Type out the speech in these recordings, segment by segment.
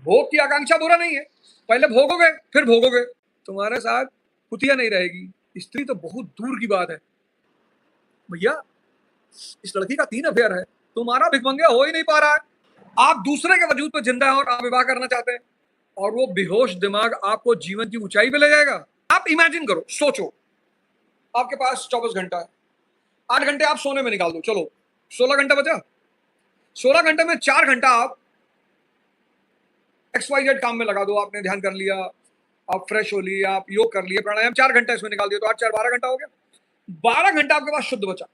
भोग की आकांक्षा बुरा नहीं है, पहले भोगोगे फिर भोगोगे। तुम्हारे साथ कुतिया नहीं रहेगी, स्त्री तो बहुत दूर की बात है। भैया इस लड़की का 3 अफेयर है, तुम्हारा भिखमंगे हो ही नहीं पा रहा है। आप दूसरे के वजूद पे जिंदा है और आप विवाह करना चाहते हैं, और वो बेहोश दिमाग आपको जीवन की ऊंचाई पे ले जाएगा। आप इमेजिन करो, सोचो, आपके पास 24 घंटा है, 8 घंटे आप सोने में निकाल दो, चलो 16 घंटा बचा। 16 घंटे में 4 घंटा आप XYZ काम में लगा दो, आपने ध्यान कर लिया, आप फ्रेश हो लिए, आप योग कर लिए, प्राणायाम, 4 घंटा इसमें निकाल दिया, तो 8 4 12 घंटा हो गया। 12 घंटा आपके पास शुद्ध बचा।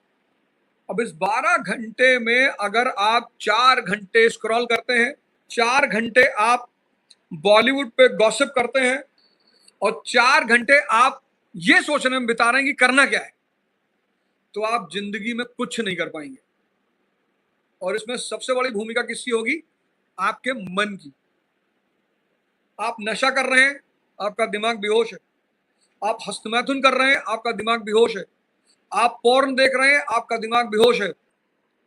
अब इस 12 घंटे में अगर आप 4 घंटे स्क्रॉल करते हैं, 4 घंटे आप बॉलीवुड पे गॉसिप करते हैं, और 4 घंटे आप ये सोचने में बिता रहे हैं कि करना क्या है, तो आप जिंदगी में कुछ नहीं कर पाएंगे। और इसमें सबसे बड़ी भूमिका किसकी होगी? आपके मन की। आप नशा कर रहे हैं, आपका दिमाग बेहोश है। आप हस्तमैथुन कर रहे हैं, आपका दिमाग बेहोश है। आप पोर्न देख रहे हैं, आपका दिमाग बेहोश है।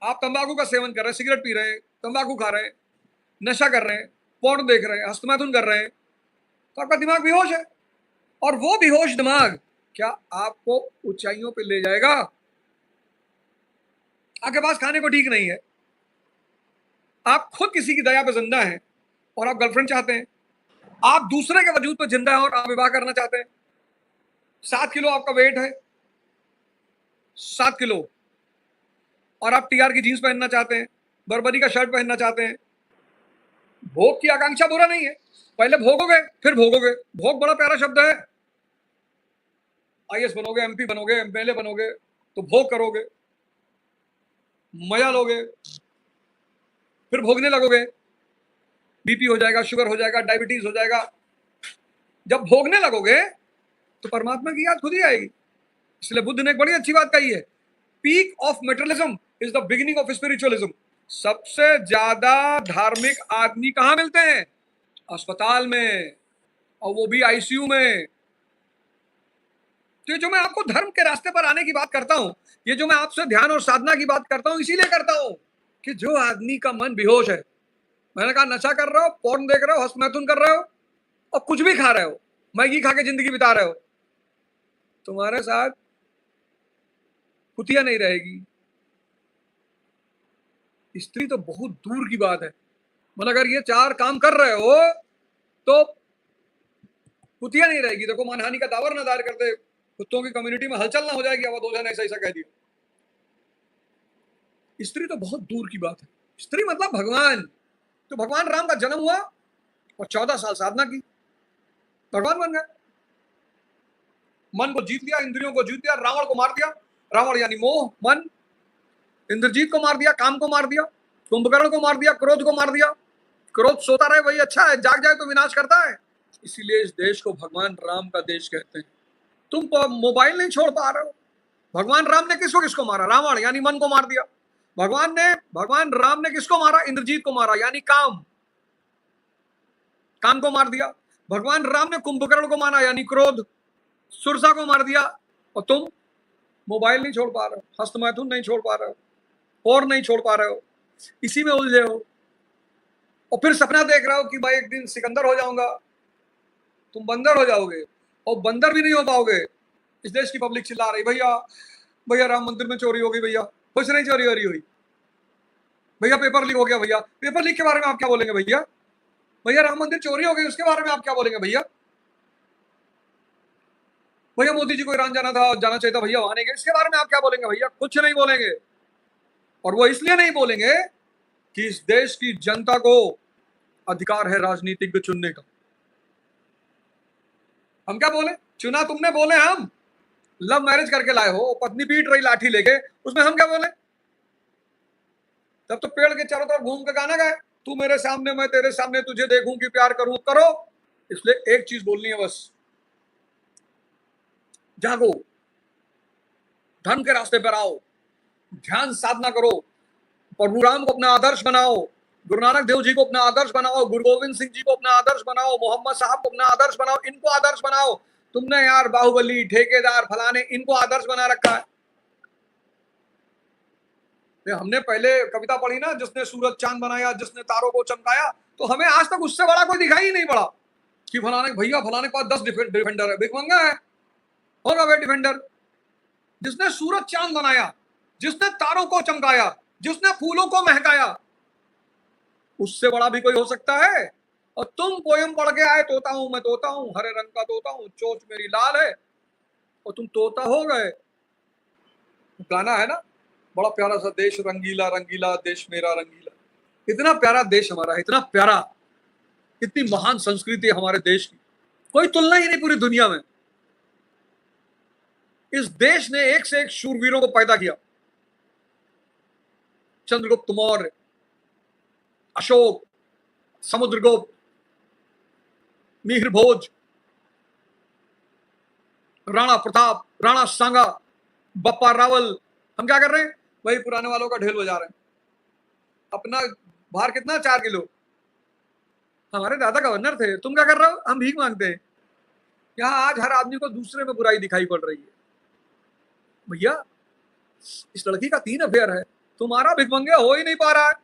आप तंबाकू का सेवन कर रहे हैं, सिगरेट पी रहे हैं, तंबाकू खा रहे हैं, नशा कर रहे हैं, पोर्न देख रहे हैं, हस्तमैथुन कर रहे हैं, तो आपका दिमाग बेहोश है। और वो बेहोश दिमाग क्या आपको ऊंचाइयों पे ले जाएगा? आपके पास खाने को ठीक नहीं है, आप खुद किसी की दया पे जिंदा हैं, और आप गर्लफ्रेंड चाहते हैं। आप दूसरे के वजूद पे जिंदा हैं और आप विवाह करना चाहते हैं। 7 किलो आपका वेट है, 7 किलो, और आप TR की जीन्स पहनना चाहते हैं, बर्बरी का शर्ट पहनना चाहते हैं। भोग की आकांक्षा बुरा नहीं है, पहले भोगोगे फिर भोगोगे। भोग बड़ा प्यारा शब्द है। IAS बनोगे, MP बनोगे, MLA बनोगे, तो भोग करोगे, मजा लोगे, फिर भोगने लगोगे, BP हो जाएगा, शुगर हो जाएगा, डायबिटीज हो जाएगा। जब भोगने लगोगे तो परमात्मा की याद खुद ही आएगी। इसलिए बुद्ध ने एक बड़ी अच्छी बात कही है, peak of materialism is the beginning of spiritualism. सबसे ज्यादा धार्मिक आदमी कहां मिलते हैं? अस्पताल में, और वो भी ICU में। तो ये जो मैं आपको धर्म के रास्ते पर आने की बात करता हूं, ये जो मैं आपसे ध्यान और साधना की बात करता हूं, इसीलिए करता हूं कि जो आदमी का मन बेहोश है, मैंने कहा नशा कर रहे हो, पोर्न देख रहे हो, हस्तमैथुन कर रहे हो, और कुछ भी खा रहे हो, मैगी खा के जिंदगी बिता रहे हो, तुम्हारे साथ कुतिया नहीं रहेगी, स्त्री तो बहुत दूर की बात है। मतलब अगर ये 4 काम कर रहे हो तो कुतिया नहीं रहेगी। देखो, मानहानि का दावर न दायर करते, कुत्तों की कम्युनिटी में हलचल ना हो जाएगी, अवधोषा ने ऐसा ऐसा कह दिया। स्त्री तो बहुत दूर की बात है। स्त्री मतलब भगवान। तो भगवान राम का जन्म हुआ और 14 साल साधना की, भगवान बन गए। मन को जीत लिया, इंद्रियों को जीत लिया, रावण को मार दिया। रावण यानी मोह, मन। इंद्रजीत को मार दिया, काम को मार दिया, कुंभकर्ण को मार दिया, क्रोध को मार दिया। क्रोध सोता रहे वही अच्छा है, जाग जाए तो विनाश करता है। इसीलिए इस देश को भगवान राम का देश कहते हैं। तुम मोबाइल नहीं छोड़ पा रहे हो। भगवान राम ने किसको किसको मारा? रावण यानी मन को मार दिया। भगवान राम ने किसको मारा? इंद्रजीत को मारा, यानी काम, काम को मार दिया। भगवान राम ने कुंभकर्ण को मारा, यानी क्रोध, सुरसा को मार दिया। और तुम मोबाइल नहीं छोड़ पा रहे हो, हस्तमैथुन नहीं छोड़ पा रहे हो, और नहीं छोड़ पा रहे हो, इसी में उलझे हो। और फिर सपना देख रहे हो कि भाई एक दिन सिकंदर हो जाऊंगा। तुम बंदर हो जाओगे, और बंदर भी नहीं हो पाओगे। इस देश की पब्लिक चिल्ला रही, भैया भैया राम मंदिर में चोरी हो गई, भैया कुछ नहीं चोरी हो रही हुई, भैया पेपर लीक हो गया, भैया पेपर लीक के बारे में आप क्या बोलेंगे, भैया भैया राम मंदिर चोरी हो गई उसके बारे में आप क्या बोलेंगे, भैया भैया मोदी जी को ईरान जाना चाहिए था, भैया वहां नहीं गए, इसके बारे में आप क्या बोलेंगे, भैया कुछ नहीं बोलेंगे। और वो इसलिए नहीं बोलेंगे कि इस देश की जनता को अधिकार है राजनीतिज्ञ चुनने का। हम क्या बोले? चुना तुमने, बोले हम। लव मैरिज करके लाए हो, पत्नी पीट रही लाठी लेके, उसमें हम क्या बोले? तब तो पेड़ के चारों तरफ घूम के गाना गाए, तू मेरे सामने मैं तेरे सामने, तुझे देखूं कि प्यार करूं, करो। इसलिए एक चीज बोलनी है बस, जागो, धर्म के रास्ते पर आओ, ध्यान साधना करो, प्रभु राम को अपना आदर्श बनाओ, गुरु नानक देव जी को अपना आदर्श बनाओ, गुरु गोविंद सिंह जी को अपना आदर्श बनाओ, मोहम्मद साहब को अपना आदर्श बनाओ, इनको आदर्श बनाओ। तुमने यार बाहुबली, ठेकेदार, फलाने, इनको आदर्श बना रखा है। हमने पहले कविता पढ़ी ना, जिसने सूरज चांद बनाया, जिसने तारों को चमकाया, तो हमें आज तक उससे बड़ा कोई दिखाई ही नहीं पड़ा कि फलाने भैया फलाने के पास 10 डिफेंडर है, भिखमंगा है, होगा वे डिफेंडर। जिसने सूरज चांद बनाया, जिसने तारों को चमकाया, जिसने फूलों को महकाया, उससे बड़ा भी कोई हो सकता है? और तुम पोयम पढ़ के आए, तोता हूं मैं, तोता हूं, हरे रंग का तोता हूं, चोंच मेरी लाल है, और तुम तोता हो गए। गाना है ना, बड़ा प्यारा सा देश रंगीला रंगीला, देश मेरा रंगीला। इतना प्यारा देश हमारा, इतना प्यारा, इतनी महान संस्कृति है हमारे देश की, कोई तुलना ही नहीं पूरी दुनिया में। इस देश ने एक से एक शूरवीरों को पैदा किया। चंद्रगुप्त मौर्य, अशोक, समुद्रगुप्त, मिहिर भोज, राणा प्रताप, राणा सांगा, बप्पा रावल। हम क्या कर रहे हैं? वही पुराने वालों का ढेल बजा रहे हैं। अपना भार कितना? 4 किलो। हमारे दादा गवर्नर थे, तुम क्या कर रहे हो? हम भीख मांगते हैं। यहाँ आज हर आदमी को दूसरे में बुराई दिखाई पड़ रही है। भैया, इस लड़की का 3 अफेयर है, तुम्हारा भिखमंगे हो ही नहीं पा रहा है,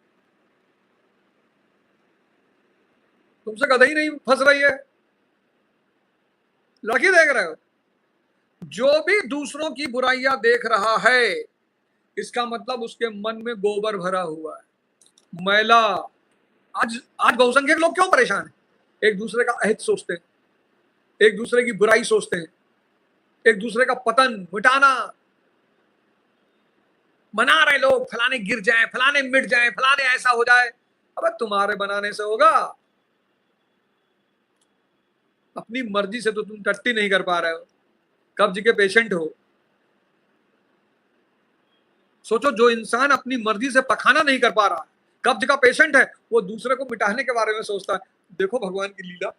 तुमसे गदही नहीं फंस रही है। लड़की देख रहे हो? जो भी दूसरों की बुराइयां देख रहा है, इसका मतलब उसके मन में गोबर भरा हुआ है, मैला। आज बहुसंख्यक लोग क्यों परेशान हैं? एक दूसरे का अहित सोचते हैं, एक दूसरे की बुराई सोचते हैं, एक दूसरे का पतन मिटाना बना रहे लोग। फलाने गिर जाए, फलाने मिट जाए, फलाने ऐसा हो जाए। अबे तुम्हारे बनाने से होगा? अपनी मर्जी से तो तुम टट्टी नहीं कर पा रहे हो, कब्ज के पेशेंट हो। सोचो, जो इंसान अपनी मर्जी से पखाना नहीं कर पा रहा, कब्ज का पेशेंट है, वो दूसरे को मिटाने के बारे में सोचता है। देखो भगवान की लीला।